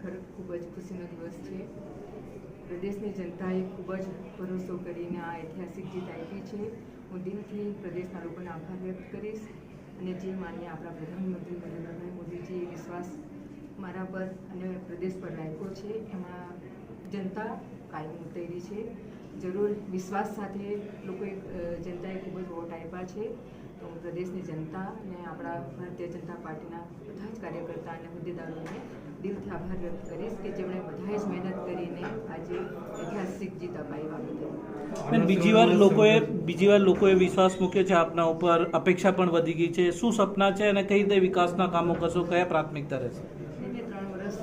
ખરેખર ખૂબ જ ખુશીનો દિવસ છે. પ્રદેશની જનતાએ ખૂબ જ ભરોસો કરીને આ ઐતિહાસિક જીત આપી છે. હું દિલથી પ્રદેશના લોકોને આભાર વ્યક્ત કરીશ અને જે માન્ય આપણા પ્રધાનમંત્રી નરેન્દ્રભાઈ મોદીજીએ વિશ્વાસ મારા પર અને પ્રદેશ પર રાખ્યો છે એમાં જનતા કાયમ ઉતરી છે. જરૂર વિશ્વાસ સાથે લોકોએ જનતાએ ખૂબ જ વોટ આપ્યા છે. તો હું પ્રદેશની જનતા અને આપણા ભારતીય જનતા પાર્ટીના બધા જ કાર્યકર્તા અને હોદ્દેદારોને દિલથી આભાર વ્યક્ત કરીશ કે જેમણે બધાએ જ મહેનત કરીને આજે ઐતિહાસિક જીત અપાવી બાબતે. બીજી વાર લોકોએ વિશ્વાસ મૂક્યો છે આપના ઉપર, અપેક્ષા પણ વધી ગઈ છે. શું સપના છે અને કઈ રીતે વિકાસના કામો કરશો, કયા પ્રાથમિકતા રહેશે? મેં 3 વર્ષ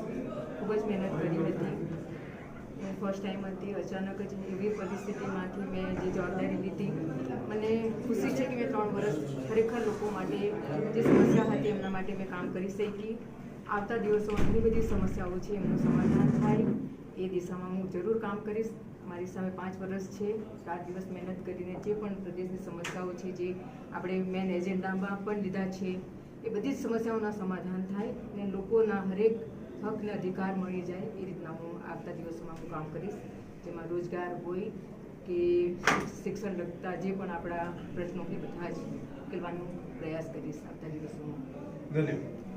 ખૂબ જ મહેનત કરી હતી. ફર્સ્ટ ટાઈમ હતી, અચાનક જ એવી પરિસ્થિતિમાંથી મેં જે જવાબદારી લીધી. મને ખુશી છે કે મેં 3 વર્ષ ખરેખર લોકો માટે જે સમસ્યા હતી એમના માટે મેં કામ કરી શકી. આવતા દિવસોમાં ઘણી બધી સમસ્યાઓ છે એમનું સમાધાન થાય એ દિશામાં હું જરૂર કામ કરીશ. મારી સામે 5 વર્ષ છે, રાત દિવસ મહેનત કરીને જે પણ પ્રદેશની સમસ્યાઓ છે જે આપણે મેન એજન્ડામાં પણ લીધા છે એ બધી જ સમસ્યાઓના સમાધાન થાય અને લોકોના હરેક હક અને અધિકાર મળી જાય એ રીતના હું આવતા દિવસોમાં હું કામ કરીશ. જેમાં રોજગાર હોય કે શિક્ષણ લગતા જે પણ આપણા પ્રશ્નો હોય બધા જ ઉકેલવાનો પ્રયાસ કરીશ આવતા દિવસોમાં. ધન્યવાદ.